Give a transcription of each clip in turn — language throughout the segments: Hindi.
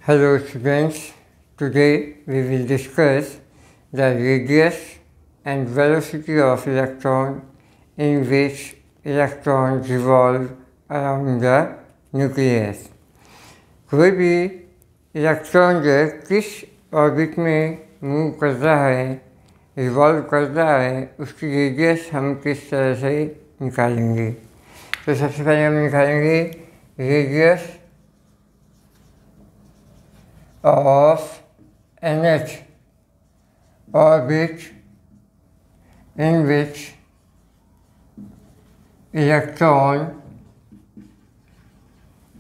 Hello students, today we will discuss the radius and velocity of electron in which electrons revolve around the nucleus. कोई भी इलेक्ट्रॉन जो है किस ऑर्बिट में मूव करता है, रिवॉल्व करता है, उसकी रेडियस हम किस तरह से निकालेंगे। तो सबसे पहले हम निकालेंगे radius of nth orbit in which electron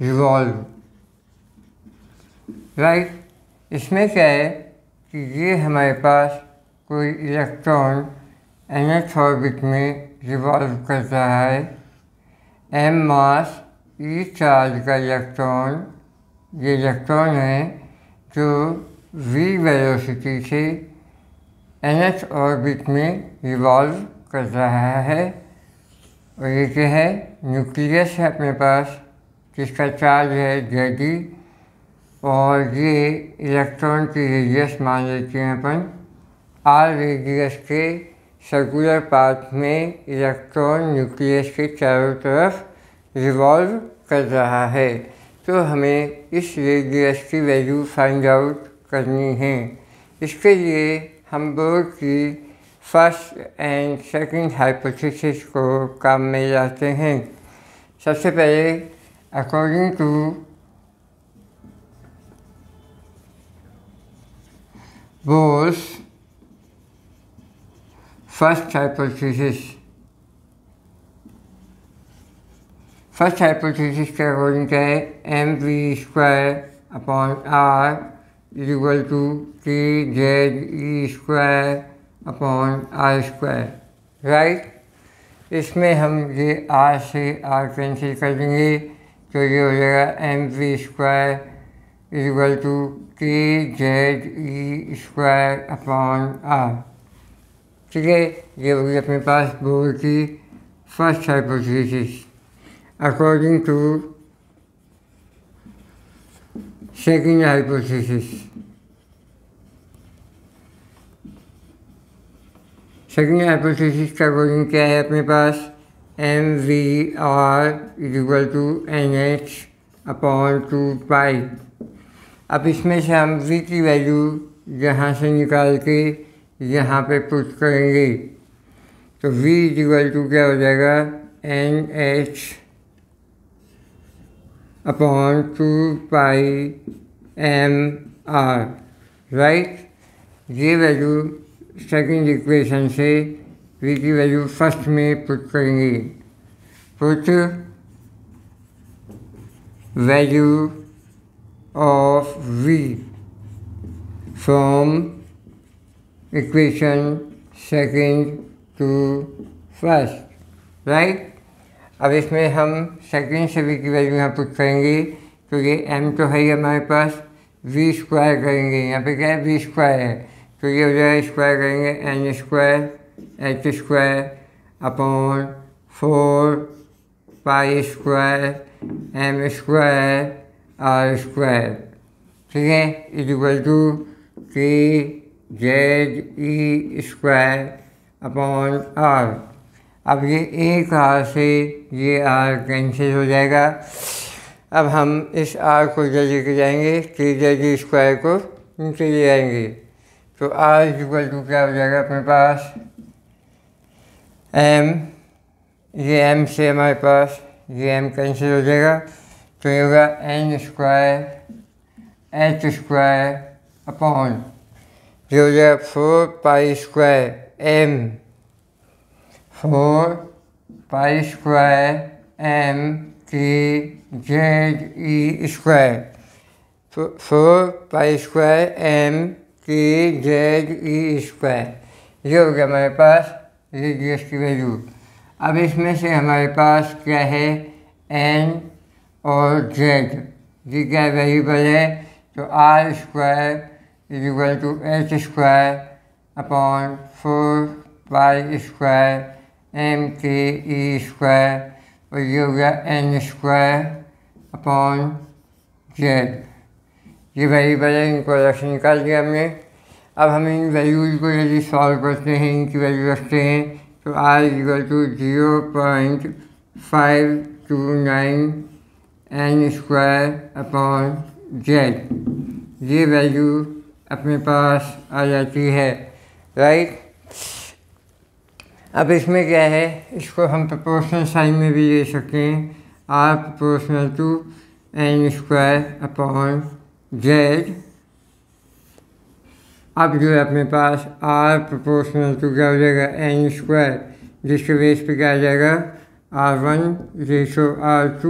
revolve, right? इसमें क्या है कि ये हमारे पास कोई इलेक्ट्रॉन nth ऑर्बिट में रिवॉल्व करता है। m मास e चार्ज का इलेक्ट्रॉन, ये इलेक्ट्रॉन है जो v वेलोसिटी से nth ऑर्बिट में रिवॉल्व कर रहा है। और ये क्या है, न्यूक्लियस है अपने पास जिसका चार्ज है Ze, और ये इलेक्ट्रॉन की रेडियस मान लेते हैं अपन। r रेडियस के सर्कुलर पाथ में इलेक्ट्रॉन न्यूक्लियस के चारों तरफ रिवॉल्व कर रहा है। तो हमें इस रेडियस की वैल्यू फाइंड आउट करनी है। इसके लिए हम बोर्ड की फर्स्ट एंड सेकंड हाइपोथेसिस को काम में लाते हैं। सबसे पहले according to Bohr's first hypothesis के अकॉर्डिंग क्या है, mv² upon r equal to kZe² upon r², right. इसमें हम ये r से r कैंसिल कर देंगे तो ये हो जाएगा mv² equal to kZe² upon r। ठीक है, ये होगी अपने पास बोर्ड की first hypothesis. According to second hypothesis, के अकॉर्डिंग क्या है अपने पास, mvr equal to nh upon 2π। अब इसमें से हम v की वैल्यू यहाँ से निकाल के यहाँ पे पुट करेंगे तो v इक्वल टू क्या हो जाएगा, nh अपॉन 2πmr, राइट। ये वैल्यू सेकंड इक्वेशन से v की वैल्यू फर्स्ट में पुट करेंगे। Put value of v from equation second to first, right. अब इसमें हम सेकंड से v की वैल्यू यहाँ पुट करेंगे तो ये m तो है ही हमारे पास, v² करेंगे, यहाँ पे क्या है v² है तो ये हो जाएगा स्क्वायर करेंगे n² अपॉन 4π² m²r², ठीक है, equal to kZe² upon r। अब ये एक r से ये r कैंसिल हो जाएगा। अब हम इस r को इधर लेके जाएंगे, kZe² को नीचे ले आएंगे तो r इक्वल टू क्या हो जाएगा अपने पास, m, ये m से हमारे पास ये m कैंसिल हो जाएगा तो ये होगा n² अपॉन ये हो जाएगा 4π² m, 4π² m kZe², 4π² m kZe², ये हो गया हमारे पास रेडियस की वैल्यू। अब इसमें से हमारे पास क्या है, n और z, ये क्या वेरिएबल है तो r² equal to h² upon 4π² mke² और ये हो गया n² अपॉन z। ये वेरिएबल है, इनको अलग से निकाल दिया हमने। अब हम इन वैल्यूज को यदि सॉल्व करते हैं, इनकी वैल्यू रखते हैं, तो r equal to 0.529 n square upon z, ये वैल्यू अपने पास आ जाती है, राइट। अब इसमें क्या है, इसको हम प्रोपोर्शनल साइन में भी ले सकते हैं, r proportional to n square upon z। अब जो है अपने पास r प्रोपोर्शनल टू क्या हो जाएगा, n स्क्वायर, जिसके बेस पे क्या आ जाएगा, r1 ratio r2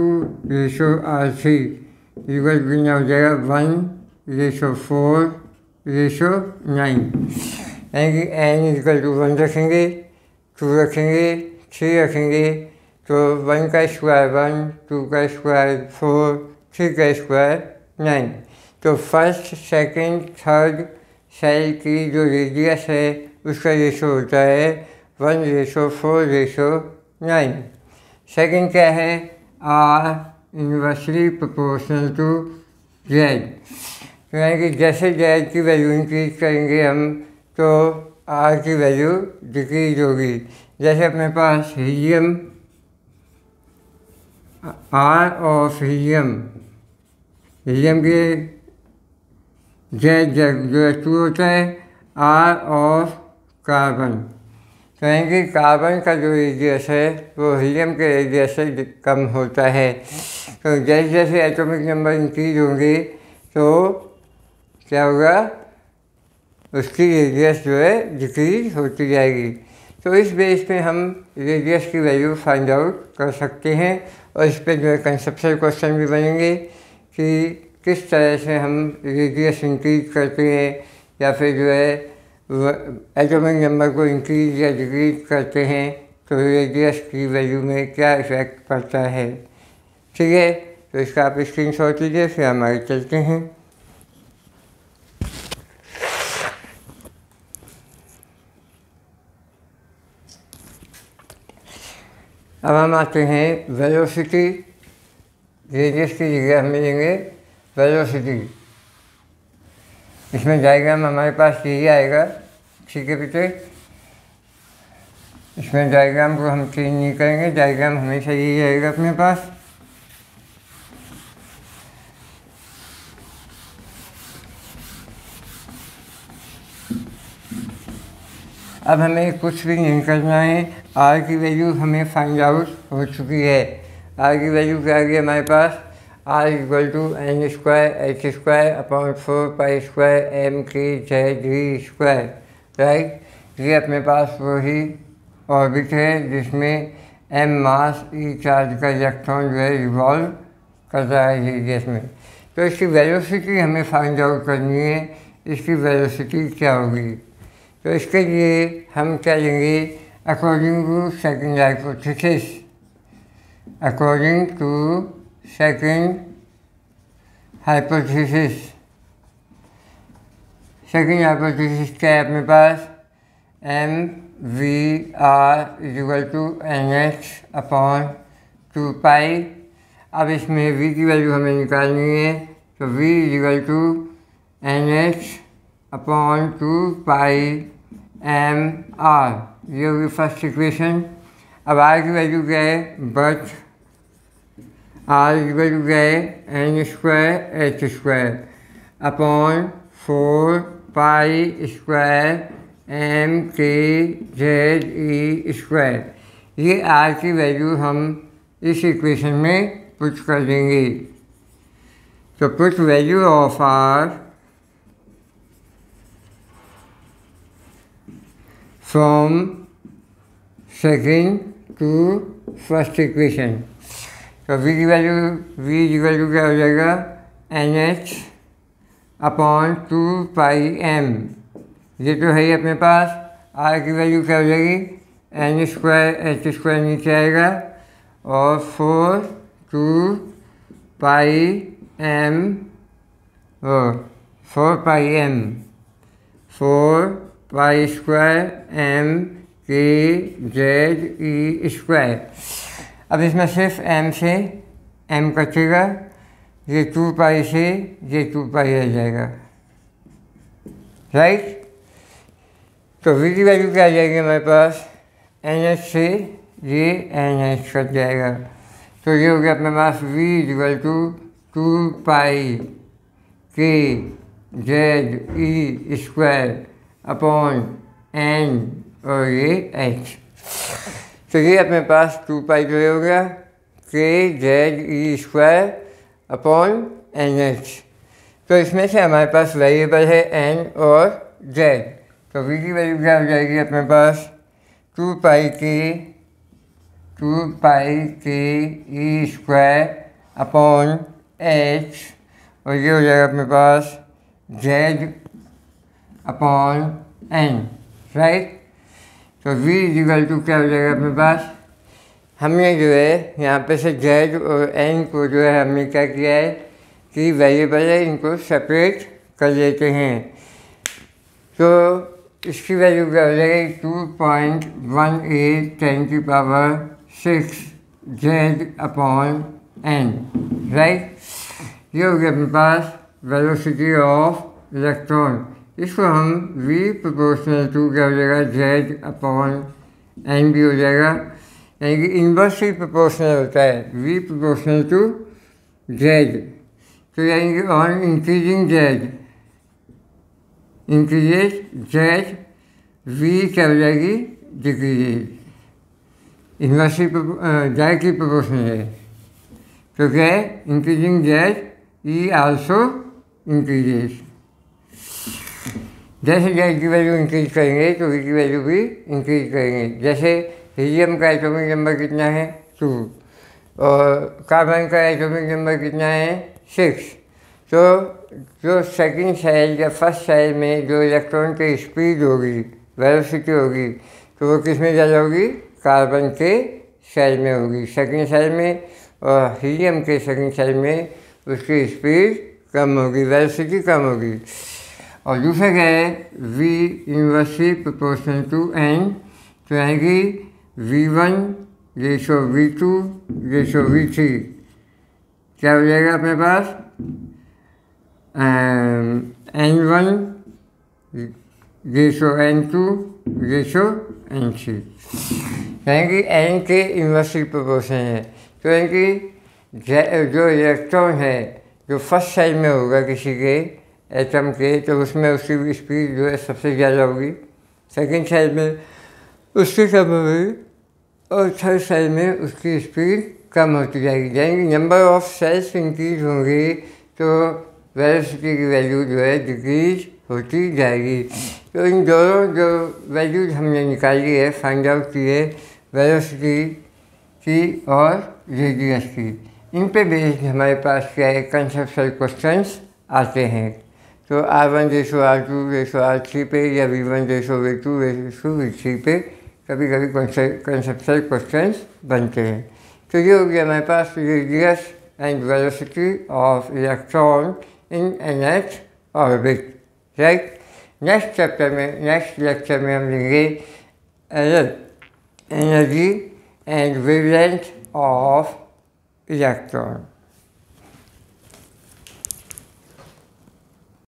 ratio r3 equal कितना हो जाएगा 1 रेशो 4 रेशो 9, यानी कि n इक्वल टू 1 रखेंगे, 2 रखेंगे, 3 रखेंगे, तो 1 का स्क्वायर 1, 2 का स्क्वायर 4, 3 का स्क्वायर 9। तो फर्स्ट सेकंड थर्ड सेल की जो रेडियस है उसका रेशो होता है 1 रेशो 4 रेशो 9। सेकंड क्या है, r inversely proportional to z, तो यानी कि जैसे z की वैल्यू इंक्रीज करेंगे हम, तो r की वैल्यू डिक्रीज होगी। जैसे अपने पास helium, r of helium, helium के z जो है 2 होता है, r ऑफ कार्बन, तो यानी कि कार्बन का जो रेडियस है वो हीलियम के रेडियस से कम होता है। तो जैसे जैसे एटॉमिक नंबर इंक्रीज होंगे तो क्या होगा, उसकी रेडियस जो है डिक्रीज होती जाएगी। तो इस बेस पे हम रेडियस की वैल्यू फाइंड आउट कर सकते हैं, और इस पे जो है कंसेप्चुअल क्वेश्चन भी बनेंगे कि किस तरह से हम रेडियस इंक्रीज करते हैं, या फिर जो है एटॉमिक नंबर को इंक्रीज या डिक्रीज करते हैं, तो रेडियस की वैल्यू में क्या इफेक्ट पड़ता है। ठीक है, तो इसका आप स्क्रीनशॉट लीजिए, फिर हम आगे चलते हैं। अब हम आते हैं वेलोसिटी, रेडियस की जगह हम लेंगे वेलोसिटी। इसमें डायग्राम हमारे पास यही आएगा, ठीक है बेटे। इसमें डायग्राम को हम चेंज नहीं करेंगे, डायग्राम हमेशा यही आएगा अपने पास। अब हमें कुछ भी नहीं करना है, r की वैल्यू हमें फाइंड आउट हो चुकी है। r की वैल्यू क्या आ गई हमारे पास, r equal to n square h square upon 4 pi square m के z स्क्वायर, राइट। ये अपने पास वही ऑर्बिट है जिसमें m मास e चार्ज का इलेक्ट्रॉन जो है रिवॉल्व कर रहा है रेडियस में। तो इसकी वेलोसिटी हमें फाइंड आउट करनी है, इसकी वेलोसिटी क्या होगी। तो इसके लिए हम क्या लेंगे, according to second hypothesis, according to second hypothesis. Second hypothesis क्या है अपने पास, M V R equal to N H upon 2 pi. अब इसमें v की वैल्यू हमें निकालनी है, तो v equal to N H upon 2 pi M R, ये होगी फर्स्ट इक्वेशन। अब r की वैल्यू क्या है, बट r की वैल्यू क्या है, N square H square upon 4 pi square M K Z E square. ये r की वैल्यू हम इस इक्वेशन में पुट कर देंगे। तो put value of r from second to first equation. तो v की वैल्यू क्या हो जाएगा, N H upon 2 pi M, ये तो है ही अपने पास। r की वैल्यू क्या हो जाएगी, एन स्क्वायर एच स्क्वायर नीचे आएगा, और 4 2 पाई एम, 4 पाई M, 4 pi square M K Z E square. अब इसमें सिर्फ m से m कटेगा, ये 2 पाई से ये 2 पाई आ जाएगा, राइट। तो v की वैल्यू क्या आ जाएगी हमारे पास, NH से ये NH कट जाएगा, तो ये हो गया अपने पास v equal to 2 pi k z e square upon n और ये h। तो ये अपने पास 2 पाई जो हो गया k z e square upon NH। तो इसमें से हमारे पास वेरिएबल है n और z, तो v की वैल्यू क्या हो जाएगी अपने पास 2 pi k e square upon h, और ये हो जाएगा अपने पास z अपॉन n, राइट। तो v इक्वल टू क्या हो जाएगा अपने पास, हमने जो है यहाँ पे से z और n को जो है हमने क्या किया है कि वेरिएबल है इनको सेपरेट कर लेते हैं, तो इसकी वैल्यू क्या हो जाएगी 2.18 10⁻⁶ z अपॉन n, राइट। ये हो गया अपने पास वेलोसिटी ऑफ इलेक्ट्रॉन। इसको हम v प्रोपोर्शनल टू क्या हो जाएगा z अपॉन n भी हो जाएगा, यानी कि इन्वर्सली प्रोपोर्शनल होता है v प्रोपोर्शनल टू z, तो यानी कि on increasing z increases z v क्या हो जाएगी डिक्रीजेज, इन्वर्सली डायरेक्टली प्रोपोर्शनल है, तो क्या है increasing z e also increases. जैसे z की वैल्यू इंक्रीज करेंगे तो v की वैल्यू भी इंक्रीज करेंगे। जैसे हीलियम का एटॉमिक नंबर कितना है 2 और कार्बन का एटॉमिक नंबर कितना है 6, तो जो सेकंड सेल या फर्स्ट सेल में जो इलेक्ट्रॉन की स्पीड होगी वेलोसिटी होगी तो वो किस में ज़्यादा होगी, कार्बन के सेल में होगी सेकंड सेल में, और हीलियम के सेकंड सेल में उसकी स्पीड कम होगी, वेलोसिटी कम होगी। और दूसरा क्या है v inversely proportional to n, तो यानी कि v1 ratio v2 ratio v3 क्या हो जाएगा अपने पास n1 ratio n2 ratio n3, यानी कि n के इन्वर्सली प्रोपोर्शन है, तो यानी कि जो इलेक्ट्रॉन है जो फर्स्ट सेल में होगा किसी के एटम के, तो उसमें उसकी स्पीड जो है सबसे ज़्यादा होगी, सेकंड सेल में उसकी कम होगी और थर्ड सेल में उसकी स्पीड कम होती जाएगी, यानी कि नंबर ऑफ सेल्स इंक्रीज होंगे तो वेलोसिटी की वैल्यू जो है डिक्रीज होती जाएगी। तो इन दोनों जो वैल्यूज हमने निकाली है फाइंड आउट की है वेलोसिटी की और रेडियस की, इन पे बेस्ड हमारे पास क्या है कंसेप्चुअल क्वेश्चंस आते हैं। तो R1 ratio R2 ratio R3 पे या V1 ratio V2 ratio V3 पे कभी कभी कंसेप्चुअल क्वेश्चंस बनते हैं। तो ये हो गया हमारे पास radius and velocity of electron in nth orbit, right. Next lecture में हम लेंगे energy and wavelength of electron.